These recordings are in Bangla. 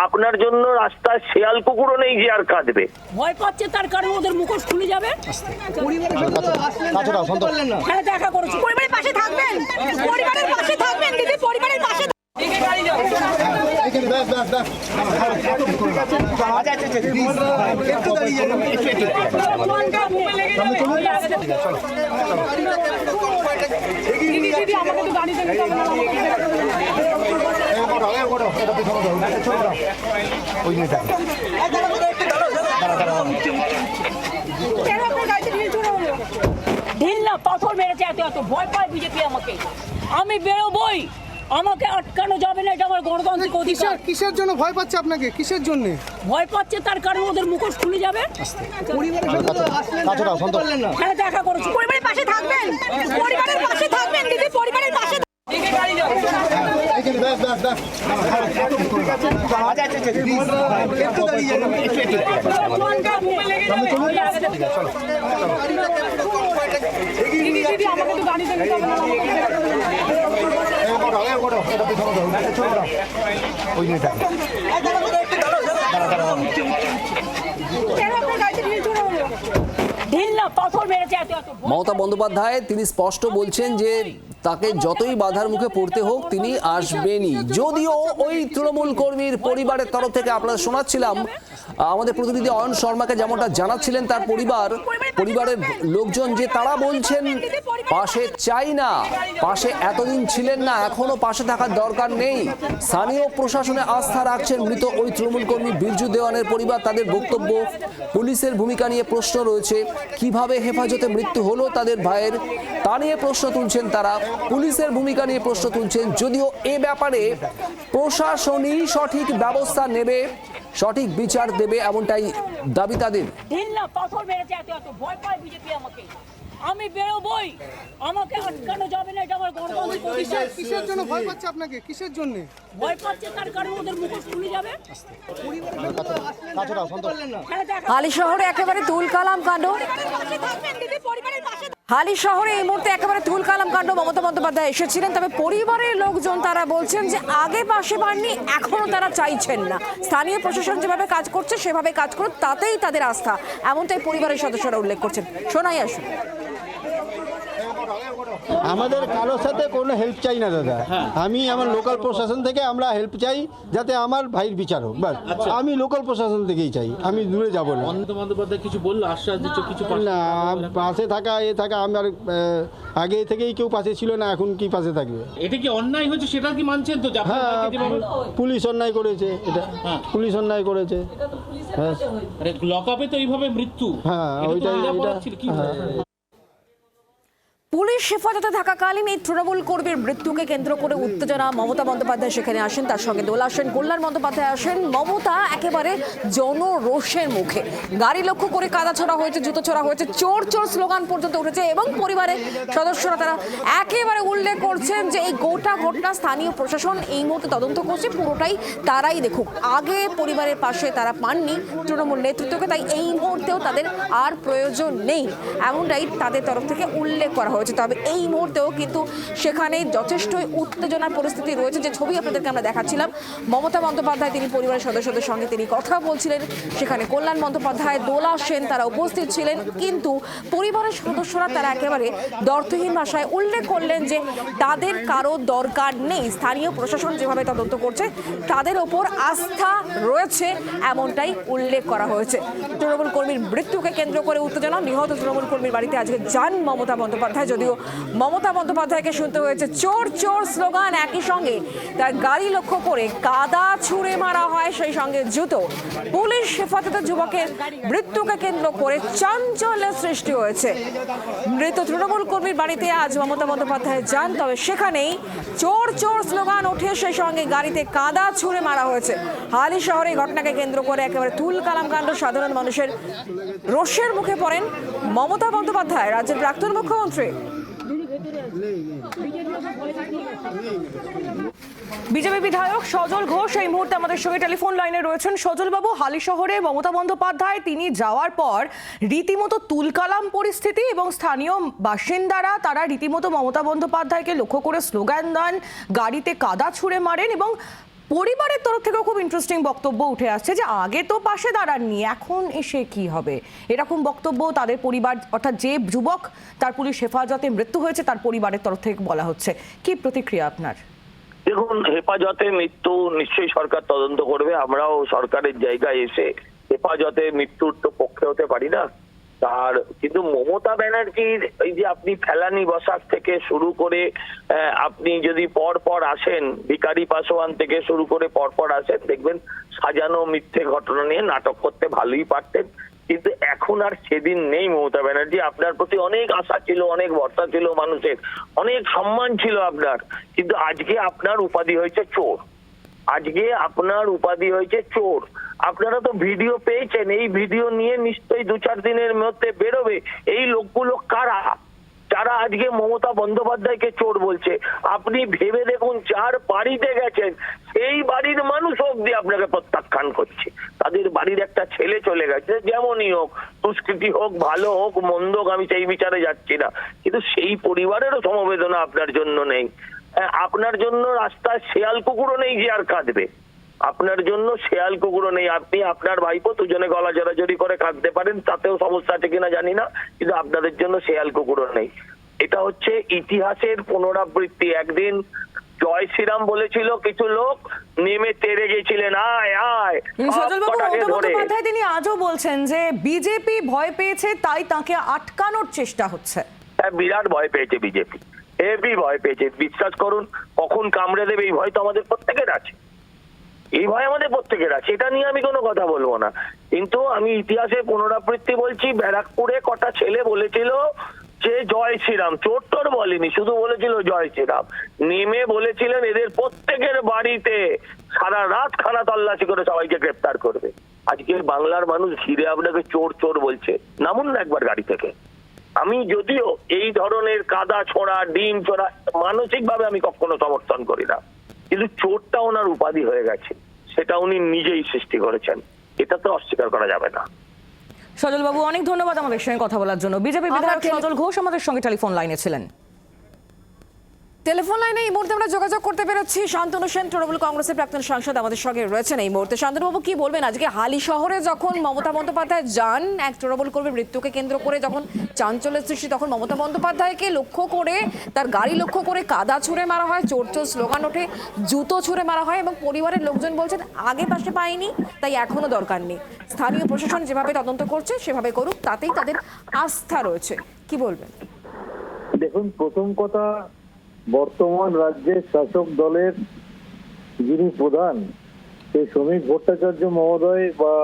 আপনার জন্য রাস্তায় শেয়াল কুকুরও নেই যে আর কাঁদবে। ভয় পাচ্ছে তার কারণে ওদের মুখোশ খুলে যাবে। হ্যাঁ, দেখা করেছি। পরিবারের পাশে থাকবেন, পরিবারের পাশে থাকবেন দিদি, পরিবারের পাশে। ঢিল না পাথর মেরেছে, এত এত ভয় পায় বিজেপি আমাকে। আমি বেরোবই, আমাকে আটকানো যাবে না, এটা আমার গণতান্ত্রিক অধিকার। কিসের জন্য ভয় পাচ্ছে আপনাকে? কিসের জন্য ভয় পাচ্ছে তার কারণে ওদের মুখোশ খুলে যাবে। হ্যাঁ, দেখা করেছি। পরিবারের পাশে থাকবেন, পরিবারের পাশে থাকবেন দিদি, পরিবারের পাশে। মমতা বন্দ্যোপাধ্যায় তিনি স্পষ্ট বলছেন যে তাকে যতই বাধার মুখে পড়তে হোক তিনি আসবেনই। যদিও ওই তৃণমূল কর্মীর পরিবারের তরফ থেকে আপনারা শোনাচ্ছিলাম, আমাদের প্রতিনিধি অয়ন শর্মাকে যেমনটা জানাচ্ছিলেন তার পরিবারের লোকজন, যে তারা বলছেন পাশে চাই না, পাশে এতদিন ছিলেন না, এখনো পাশে থাকার দরকার নেই। স্থানীয় প্রশাসনে আস্থা রাখছেন মৃত ওই তৃণমূল কর্মী বিরজু দেওয়ানের পরিবার। তাদের বক্তব্য, পুলিশের ভূমিকা নিয়ে প্রশ্ন রয়েছে, কিভাবে হেফাজতে মৃত্যু হলো তাদের ভাইয়ের, তা নিয়ে প্রশ্ন তুলছেন তারা। পুলিশের ভূমিকা নিয়ে প্রশ্ন তুলছেন, যদিও এ ব্যাপারে প্রশাসনই সঠিক ব্যবস্থা নেবে, সঠিক বিচার দেবে, এমনটাই দাবি তাদের। পাথর মেরেছে, এত এত ভয় পায় বিজেপি আমাকে। আমি বেরোবই, আমাকে আটকানো যাবে না, এটা আমার গণতান্ত্রিক অধিকার। কিসের জন্য ভয় পাচ্ছে আপনাকে? কিসের জন্য ভয় পাচ্ছে তার কারণে ওদের মুখোশ খুলে যাবে। হালি শহরে একেবারে তুলকালাম কাণ্ড। হালি শহরে এই মুহূর্তে একেবারে তুলকালাম কাণ্ড। মমতা বন্দ্যোপাধ্যায় এসেছিলেন, তবে পরিবারের লোকজন তারা বলছেন যে আগে পাশে পাননি, এখনো তারা চাইছেন না। স্থানীয় প্রশাসন যেভাবে কাজ করছে সেভাবে কাজ করুন, তাতেই তাদের আস্থা, এমনটাই পরিবারের সদস্যরা উল্লেখ করছেন। শোনাই আসুন। আমাদের কারোর সাথে কোনো হেল্প চাই না দাদা, আমি আমার লোকাল প্রশাসন থেকে আমরা হেল্প চাই যাতে আমার ভাইয়ের বিচার হোক, বাস। আমি লোকাল প্রশাসন থেকেই চাই, আমি দূরে যাব না। বন্দ্যোপাধ্যায় কিছু বললো, আশ্বাস দিচ্ছ কিছু না, পাশে থাকা আমার আগে থেকেই কেউ পাশে ছিল না, এখন কি পাশে থাকবে? এটা কি অন্যায় হয়েছে সেটা কি মানছেন তো? হ্যাঁ, পুলিশ অন্যায় করেছে, এটা পুলিশ অন্যায় করেছে। হ্যাঁ, লকআপে তো এইভাবে মৃত্যু। হ্যাঁ, ওইটাই। পুলিশ হেফাজতে থাকাকালীন এই তৃণমূল কর্মীর মৃত্যুকে কেন্দ্র করে উত্তেজনা। মমতা বন্দ্যোপাধ্যায় সেখানে আসেন, তার সঙ্গে দোল আসেন, কল্যাণ বন্দ্যোপাধ্যায় আসেন। মমতা একেবারে জনরোষের মুখে, গাড়ি লক্ষ্য করে কাদা ছোড়া হয়েছে, জুতো ছোড়া হয়েছে, চোর চোর স্লোগান পর্যন্ত উঠেছে। এবং পরিবারের সদস্যরা তারা একেবারে উল্লেখ করছেন যে এই গোটা ঘটনা স্থানীয় প্রশাসন এই মুহূর্তে তদন্ত করছে, পুরোটাই তারাই দেখুক। আগে পরিবারের পাশে তারা পাননি তৃণমূল নেতৃত্বকে, তাই এই মুহূর্তেও তাদের আর প্রয়োজন নেই, এমনটাই তাদের তরফ থেকে উল্লেখ করা হয়েছে। তবে এই মুহূর্তেও কিন্তু সেখানে যথেষ্টই উত্তেজনার পরিস্থিতি রয়েছে। যে ছবি আপনাদেরকে আমরা দেখাচ্ছিলাম, মমতা বন্দ্যোপাধ্যায় তিনি পরিবারের সদস্যদের সঙ্গে তিনি কথা বলছিলেন, সেখানে কল্যাণ বন্দ্যোপাধ্যায়, দোলা সেন তারা উপস্থিত ছিলেন। কিন্তু পরিবারের সদস্যরা তারা একেবারে দ্ব্যর্থহীন ভাষায় উল্লেখ করলেন যে তাদের কারো দরকার নেই, স্থানীয় প্রশাসন যেভাবে তদন্ত করছে তাদের ওপর আস্থা রয়েছে, এমনটাই উল্লেখ করা হয়েছে। তৃণমূল কর্মীর মৃত্যুকে কেন্দ্র করে উত্তেজনা। নিহত তৃণমূল কর্মীর বাড়িতে আজকে যান মমতা বন্দ্যোপাধ্যায়, যদিও মমতা বন্দ্যোপাধ্যায়কে শুনতে হয়েছে চোর চোর স্লোগান, একই সঙ্গে তার গাড়ি লক্ষ্য করে কাদা ছুঁড়ে মারা হয়, সেই সঙ্গে জুতো। পুলিশ হেফাজতে যুবকের মৃত্যুকে কেন্দ্র করে চাঞ্চল্যের সৃষ্টি হয়েছে। মৃত তৃণমূল কর্মীর বাড়িতে আজ মমতা বন্দ্যোপাধ্যায় যান, তবে সেখানেই চোর চোর স্লোগান ওঠে, সেই সঙ্গে গাড়িতে কাদা ছুঁড়ে মারা হয়েছে। হালি শহরে ঘটনাকে কেন্দ্র করে একেবারে তুলকালাম কাণ্ড। সাধারণ মানুষের রোষের মুখে পড়েন মমতা বন্দ্যোপাধ্যায়, রাজ্যের প্রাক্তন মুখ্যমন্ত্রী। বিজেপি বিধায়ক সজল ঘোষ এই মুহূর্তে আমাদের সঙ্গে টেলিফোন লাইনে রয়েছেন। সজল বাবু, হালি শহরে মমতা বন্দ্যোপাধ্যায় তিনি যাওয়ার পর রীতিমতো তুলকালাম পরিস্থিতি এবং স্থানীয় বাসিন্দারা তারা রীতিমতো মমতা বন্দ্যোপাধ্যায়কে লক্ষ্য করে স্লোগান দেন, গাড়িতে কাদা ছুঁড়ে মারেন এবং পরিবারের তরফ থেকেও খুব ইন্টারেস্টিং বক্তব্য উঠে আসছে যে আগে তো পাশে দাঁড়াননি, এখন এসে কি হবে, এরকম বক্তব্য তাদের পরিবার, অর্থাৎ যে যুবক তার পুলিশ হেফাজতে মৃত্যু হয়েছে তার পরিবারের তরফ থেকে বলা হচ্ছে। কি প্রতিক্রিয়া আপনার? দেখুন, হেফাজতে মৃত্যু নিশ্চয়ই সরকার তদন্ত করবে। আমরাও সরকারের জায়গায় এসে হেফাজতে মৃত্যুর তো পক্ষে হতে পারি না। তার কিন্তু মমতা ব্যানার্জির এই যে আপনি ফেলানি বসাক থেকে শুরু করে আপনি যদি পর আসেন, ভিখারি পাসোয়ান থেকে শুরু করে পর আসেন, দেখবেন সাজানো মিথ্যে ঘটনা নিয়ে নাটক করতে ভালোই পারতেন। কিন্তু এখন আর সেদিন নেই মমতা ব্যানার্জি। আপনার প্রতি অনেক আশা ছিল, অনেক ভরসা ছিল মানুষের, অনেক সম্মান ছিল আপনার। কিন্তু আজকে আপনার উপাধি হয়েছে চোর। আজকে আপনার উপাধি হয়েছে চোর। আপনারা তো ভিডিও পেয়েছেন, এই ভিডিও নিয়ে নিশ্চয়ই 2-4 দিনের মধ্যে বেরোবে। এই লোকগুলো কারা যারা আজকে মমতা বন্দ্যোপাধ্যায়কে চোর বলছে? আপনি ভেবে দেখুন, যার বাড়িতে গেছেন সেই বাড়ির মানুষ অব্দি আপনাকে প্রত্যাখ্যান করছে। তাদের বাড়ির একটা ছেলে চলে গেছে, যেমনই হোক, দুষ্কৃতি হোক, ভালো হোক, মন্দ হোক, আমি সেই বিচারে যাচ্ছি না, কিন্তু সেই পরিবারেরও সমবেদনা আপনার জন্য নেই। আপনার জন্য রাস্তায় শেয়াল কুকুরও নেই যে আর কাঁদবে। আপনার জন্য শেয়াল কুকুরও নেই। আপনি আপনার ভাইপো দুজনে গলা জড়াজড়ি করে কাঁদতে পারেন, তাতেও সমস্যা আছে কিনা জানি না, কিন্তু আপনাদের জন্য শেয়াল কুকুরও নেই। এটা হচ্ছে ইতিহাসের পুনরাবৃত্তি। একদিন জয় শ্রীরাম বলেছিল, কিছু লোক নেমে তেড়ে গেছিলেন, আয় আয়। তিনি আজও বলছেন যে বিজেপি ভয় পেয়েছে, তাই তাকে আটকানোর চেষ্টা হচ্ছে। হ্যাঁ, বিরাট ভয় পেয়েছে বিজেপি, হেভি ভয় পেয়েছে। বিশ্বাস করুন, কখন কামড়ে দেবে এই ভয় তো আমাদের প্রত্যেকের আছে। এই ভয় আমাদের প্রত্যেকের আছে, এটা নিয়ে আমি কোনো কথা বলবো না। কিন্তু আমি ইতিহাসের পুনরাবৃত্তি বলছি। ব্যারাকপুরে কটা ছেলে বলেছিল যে জয় শ্রীরাম, চোর টোর বলেনি, শুধু বলেছিল জয় শ্রীরাম। নেমে বলেছিলেন এদের প্রত্যেকের বাড়িতে সারা রাত খানা তল্লাশি করে সবাইকে গ্রেপ্তার করবে। আজকে বাংলার মানুষ ঘিরে আপনাকে চোর চোর বলছে। নামুন না একবার গাড়ি থেকে। আমি যদিও এই ধরনের কাদা ছোড়া, ডিম ছোড়া মানসিক ভাবে আমি কখনো সমর্থন করি না, কিন্তু চোরটা ওনার উপাধি হয়ে গেছে, সেটা উনি নিজেই সৃষ্টি করেছেন, এটা তো অস্বীকার করা যাবে না। সজল বাবু, অনেক ধন্যবাদ আমাদের সঙ্গে কথা বলার জন্য। বিজেপি বিধায়ক সজল ঘোষ আমাদের সঙ্গে টেলিফোন লাইনে ছিলেন। টেলিফোন লাইনে এই মুহূর্তে আমরা যোগাযোগ করতে পেরেছি শান্তনু সেন, তৃণমূল কংগ্রেসের প্রাক্তন সাংসদ আমাদের সঙ্গে রয়েছেন এই মুহূর্তে। শান্তনুবাবু, কি বলবেন? আজকে হালি শহরে যখন মমতা বন্দ্যোপাধ্যায় যান, এক তৃণমূল কর্মীর মৃত্যুকে কেন্দ্র করে যখন চাঞ্চল্যের সৃষ্টি, তখন মমতা বন্দ্যোপাধ্যায়কে লক্ষ্য করে, তার গাড়ি লক্ষ্য করে কাদা ছুঁড়ে মারা হয়, চোর চোর স্লোগান ওঠে, জুতো ছুঁড়ে মারা হয়, এবং পরিবারের লোকজন বলছেন আগে পাশে পায়নি, তাই এখনো দরকার নেই। স্থানীয় প্রশাসন যেভাবে তদন্ত করছে সেভাবে করুক, তাতেই তাদের আস্থা রয়েছে। কি বলবেন? দেখুন, প্রথম কথা, বর্তমান রাজ্যের শাসক দলের যিনি প্রধান, সেই শ্রমিক ভট্টাচার্য মহোদয় বা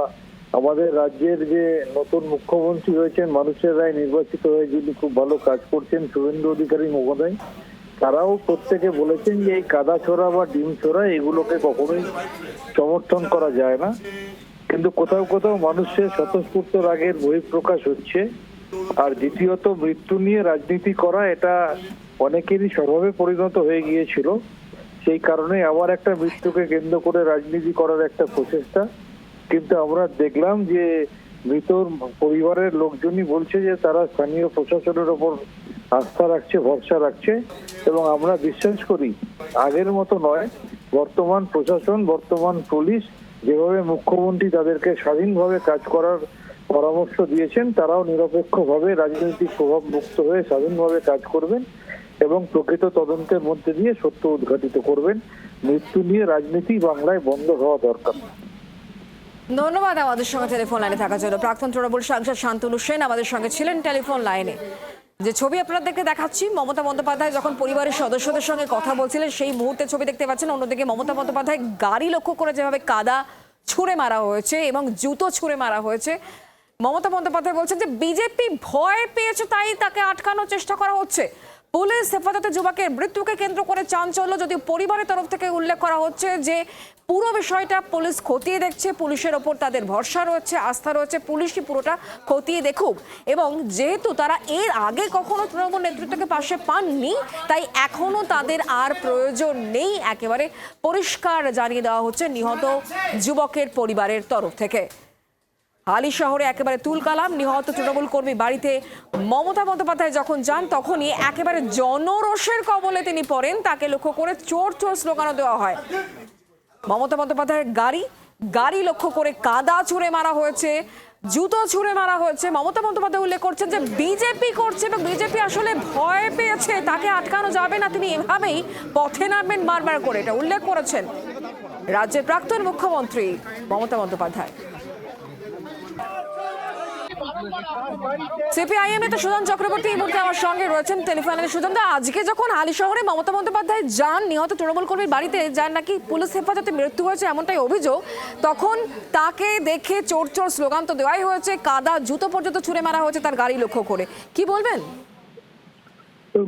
আমাদের রাজ্যের যে নতুন মুখ্যমন্ত্রী হয়েছেন মানুষের রায় নির্বাচিত হয়ে, যিনি খুব ভালো কাজ করছেন, শুভেন্দু অধিকারী মহোদয়, তারাও প্রত্যেকে বলেছেন যে এই কাদা ছোড়া বা ডিম ছোড়া এগুলোকে কখনোই সমর্থন করা যায় না। কিন্তু কোথাও কোথাও মানুষের স্বতঃস্ফূর্ত রাগের বহিঃপ্রকাশ হচ্ছে। আর দ্বিতীয়ত, মৃত্যু নিয়ে রাজনীতি করা এটা অনেকেরই স্বভাবে পরিণত হয়ে গিয়েছিল। সেই কারণে আবার একটা মৃত্যুকে কেন্দ্র করে রাজনীতি করার একটা প্রচেষ্টা। কিন্তু আমরা দেখলাম যে মৃতর পরিবারের লোকজনই বলছে যে তারা স্থানীয় প্রশাসনের ওপর আস্থা রাখছে, ভরসা রাখছে, এবং আমরা বিশ্বাস করি আগের মতো নয়। বর্তমান প্রশাসন, বর্তমান পুলিশ, যেভাবে মুখ্যমন্ত্রী তাদেরকে স্বাধীনভাবে কাজ করার পরামর্শ দিয়েছেন, তারাও নিরপেক্ষভাবে রাজনৈতিক প্রভাব মুক্ত হয়ে স্বাধীনভাবে কাজ করবেন এবং প্রকৃত তদন্তের মধ্যে দিয়ে সত্য উদ্ঘাটিত করবেন। মৃত্যু নিয়ে রাজনীতি বাংলায় বন্ধ হওয়া দরকার। ধন্যবাদ আমাদের সঙ্গে টেলিফোন লাইনে থাকার জন্য। প্রাক্তন তৃণমূল সাংসদ শান্তনু সেন আমাদের সঙ্গে ছিলেন টেলিফোন লাইনে। যে ছবি আপনাদেরকে দেখাচ্ছি, মমতা বন্দ্যোপাধ্যায় যখন পরিবারের সদস্যদের সঙ্গে কথা বলছিলেন সেই মুহূর্তে ছবি দেখতে পাচ্ছেন। অন্যদিকে মমতা বন্দ্যোপাধ্যায় গাড়ি লক্ষ্য করে যেভাবে কাদা ছুঁড়ে মারা হয়েছে এবং জুতো ছুঁড়ে মারা হয়েছে, মমতা বন্দ্যোপাধ্যায় বলছেন যে বিজেপি ভয় পেয়েছে, তাই তাকে আটকানোর চেষ্টা করা হচ্ছে। পুলিশ হেফাজতে যুবকের মৃত্যুকে কেন্দ্র করে চাঞ্চল্য, যদিও পরিবারের তরফ থেকে উল্লেখ করা হচ্ছে যে পুরো বিষয়টা পুলিশ খতিয়ে দেখছে, পুলিশের ওপর তাদের ভরসা রয়েছে, আস্থা রয়েছে, পুলিশই পুরোটা খতিয়ে দেখুক। এবং যেহেতু তারা এর আগে কখনো তৃণমূল নেতৃত্বকে পাশে পাননি, তাই এখনো তাদের আর প্রয়োজন নেই, একেবারে পরিষ্কার জানিয়ে দেওয়া হচ্ছে নিহত যুবকের পরিবারের তরফ থেকে। হালি শহরে একেবারে তুলকালাম। নিহত তৃণমূল কর্মী বাড়িতে মমতা বন্দ্যোপাধ্যায় যখন যান, তখনই একেবারে জনরোষের কবলে তিনি পড়েন। তাকে লক্ষ্য করে চোর চোর স্লোগানও দেওয়া হয়। মমতা বন্দ্যোপাধ্যায়ের গাড়ি লক্ষ্য করে কাদা ছুঁড়ে মারা হয়েছে, জুতো ছুঁড়ে মারা হয়েছে। মমতা বন্দ্যোপাধ্যায় উল্লেখ করছেন যে বিজেপি করছে এবং বিজেপি আসলে ভয় পেয়েছে, তাকে আটকানো যাবে না, তিনি এভাবেই পথে নামবেন বারবার করে, এটা উল্লেখ করেছেন রাজ্যের প্রাক্তন মুখ্যমন্ত্রী মমতা বন্দ্যোপাধ্যায়। সিপিআইএম নেতা সুজন চক্রবর্তী এই মুহূর্তে আমার সঙ্গে রয়েছেন টেলিফোনে। সুজন দা, আজকে যখন হালিশহরে মমতা বন্দ্যোপাধ্যায় যান, নিহত তৃণমূল কর্মীর বাড়িতে যান, নাকি পুলিশ হেফাজতে মৃত্যু হয়েছে এমনটাই অভিযোগ, তখন তাকে দেখে চোর চোর স্লোগান তো দেওয়াই হয়েছে, কাদা জুতো পর্যন্ত ছুঁড়ে মারা হয়েছে তার গাড়ি লক্ষ্য করে, কি বলবেন?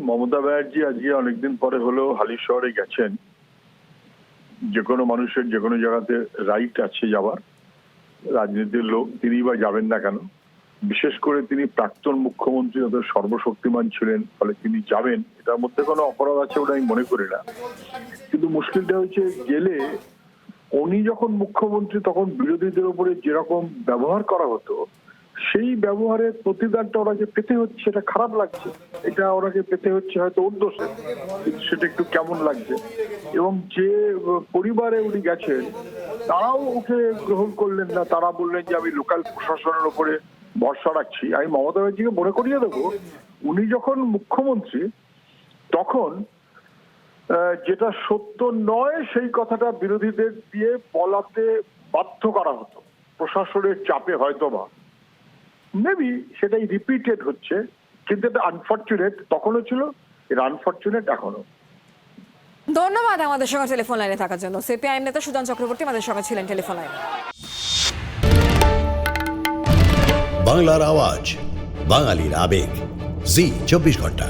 মমতা ব্যানার্জি আজকে অনেকদিন পরে হলেও হালিশহরে গেছেন। যে কোনো মানুষের যে কোনো জায়গাতে রাইট আছে যাওয়ার, রাজনীতির লোক তিনি বা যাবেন না কেন, বিশেষ করে তিনি প্রাক্তন মুখ্যমন্ত্রী, তাদের সর্বশক্তিমান ছিলেন, ফলে তিনি যাবেন, এটার মধ্যে কোনো অপরাধ আছে ওটা আমি মনে করি না। কিন্তু মুশকিলটা হচ্ছে গেলে উনি যখন মুখ্যমন্ত্রী তখন বিরোধীদের উপরে যেরকম ব্যবহার করা হতো, সেই ব্যবহারের প্রতিদানটা ওনাকে পেতে হচ্ছে, এটা খারাপ লাগছে। এটা ওনাকে পেতে হচ্ছে হয়তো ওর দোষে, কিন্তু সেটা একটু কেমন লাগছে। এবং যে পরিবারে উনি গেছেন তারাও ওকে গ্রহণ করলেন না, তারা বললেন যে আমি লোকাল প্রশাসনের উপরে ভরসা রাখছি। আমি মমতা ব্যানার্জিকে মনে করিয়ে দেবো, উনি যখন মুখ্যমন্ত্রী তখন যেটা সত্য নয় সেই কথাটা বিরোধীদের দিয়ে বলাতে বাধ্য করা হতো প্রশাসনের চাপে, হয়তো বা মেবি সেটাই রিপিটেড হচ্ছে। কিন্তু এটা আনফরচুনেট, তখনও ছিল, এটা আনফরচুনেট এখনো। ধন্যবাদ আমাদের সঙ্গে টেলিফোন লাইনে থাকার জন্য। সিপিআইএম নেতা সুজন চক্রবর্তী আমাদের সঙ্গে ছিলেন টেলিফোন লাইনে। বাংলার আওয়াজ, বাঙালির আবেগ, জি 24 ঘন্টা।